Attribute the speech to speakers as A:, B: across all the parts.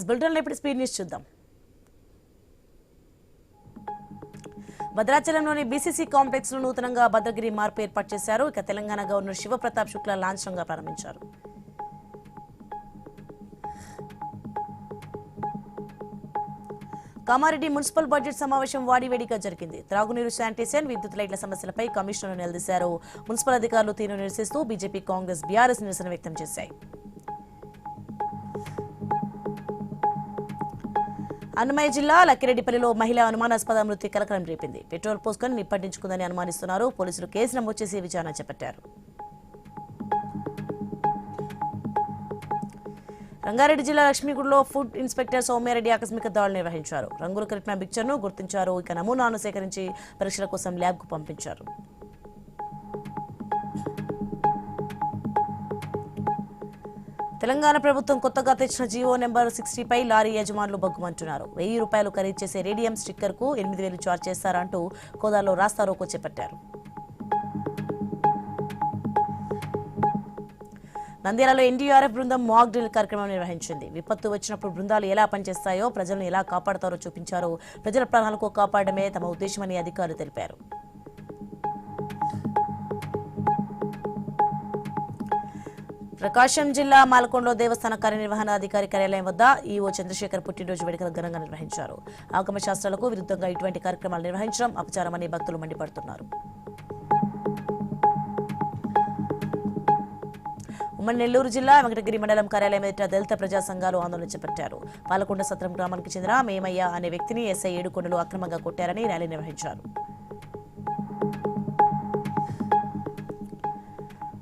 A: బులెటిన్లో ఇప్పుడు speed news చూద్దాం. భద్రాచలంలోని బీసీసీ కాంప్లెక్స్ లో నూతనంగా భద్రగిరి మార్పు ఏర్పాటు చేశారు. ఇక తెలంగాణ గవర్నర్ శివప్రతాప్ శుక్లా లాంఛనంగా ప్రారంభించారు. కామారెడ్డి మున్సిపల్ బడ్జెట్ సమావేశం వాడివేడిగా జరిగింది. త్రాగునీరు, శానిటేషన్, విద్యుత్ లైట్ల సమస్యలపై కమిషనర్లు నిలదీశారు. మున్సిపల్ అధికారులు తీరును నిరసిస్తూ బీజేపీ, కాంగ్రెస్, బీఆర్ఎస్ నిరసన వ్యక్తం చేశాయి. అన్నమయ్య జిల్లా లక్కిరెడ్డిపల్లిలో మహిళ అనుమానాస్పద మృతి కలకలం రేపింది. పెట్రోల్ పోసుకొని నిప్పట్టించుకుందని అనుమానిస్తున్నారు. పోలీసులు కేసు నమోదు చేసి విచారణ చేపట్టారు. రంగారెడ్డి జిల్లా లక్ష్మీగూడలో ఫుడ్ ఇన్స్పెక్టర్ సౌమ్యారెడ్డి ఆకస్మిక దాడులు నిర్వహించారు. రంగులు కలిపిన బిక్చర్ను గుర్తించారు. ఇక నమూనాను సేకరించి పరీక్షల కోసం ల్యాబ్కు పంపించారు. తెలంగాణ ప్రభుత్వం కొత్తగా తెచ్చిన జీవో నెంబర్ 60పై లారీ యజమానులు బగ్గుమంటున్నారు. 1000 రూపాయలు ఖరీదు చేసే రేడియం స్టిక్కర్కు 8000 చార్జ్ చేస్తారంటూ కోదాలో రాస్తారోకో చేపట్టారు. నంద్యాలలో ఎన్డీఆర్ఎఫ్ బృందం మాక్ డ్రిల్ కార్యక్రమం నిర్వహించింది. విపత్తు వచ్చినప్పుడు బృందాలు ఎలా పనిచేస్తాయో, ప్రజలను ఎలా కాపాడతారో చూపించారు. ప్రజల ప్రాణాలకు కాపాడమే తమ ఉద్దేశమని అధికారులు తెలిపారు. ప్రకాశం జిల్లా మాలకొండలో దేవస్థాన కార్యనిర్వహణాధికారి కార్యాలయం వద్ద ఈవో చంద్రశేఖర్ పుట్టినరోజు వేడుకలు ఘనంగా నిర్వహించారు. ఆగమ శాస్త్రాలకు విరుద్ధంగా ఇటువంటి కార్యక్రమాలు నిర్వహించడం అపచారమని భక్తులు మండిపడుతున్నారు. ఉమ్మడి నెల్లూరు జిల్లా వెంకటగిరి మండలం కార్యాలయం ఎదుట దళిత ప్రజా సంఘాలు ఆందోళన చేపట్టారు. పాలకొండ సత్రం గ్రామానికి చెందిన మేమయ్య అనే వ్యక్తిని ఎస్ఐ ఏడుకొండలు అక్రమంగా కొట్టారని ర్యాలీ నిర్వహించారు.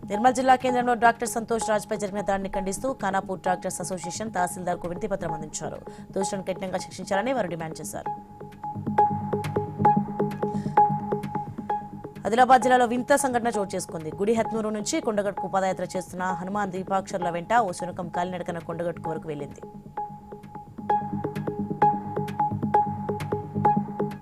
A: నిర్మల్ జిల్లా కేంద్రంలో డాక్టర్ సంతోష్ రాజ్పై జరిగిన దాడిని ఖండిస్తూ ఖానాపూర్ డాక్టర్స్ అసోసియేషన్ తహసీల్దార్కు వినతిపత్రం అందించారు. దోషులను కఠినంగా శిక్షించాలని వారు డిమాండ్ చేశారు. ఆదిలాబాద్ జిల్లాలో వింత సంఘటన చోటు చేసుకుంది. గుడి హత్నూరు నుంచి కొండగట్టుకు పాదయాత్ర చేస్తున్న హనుమాన్ దీపాక్షర్ల వెంట ఓ శునకం కాలినడకన కొండగట్టుకు వరకు వెళ్లింది.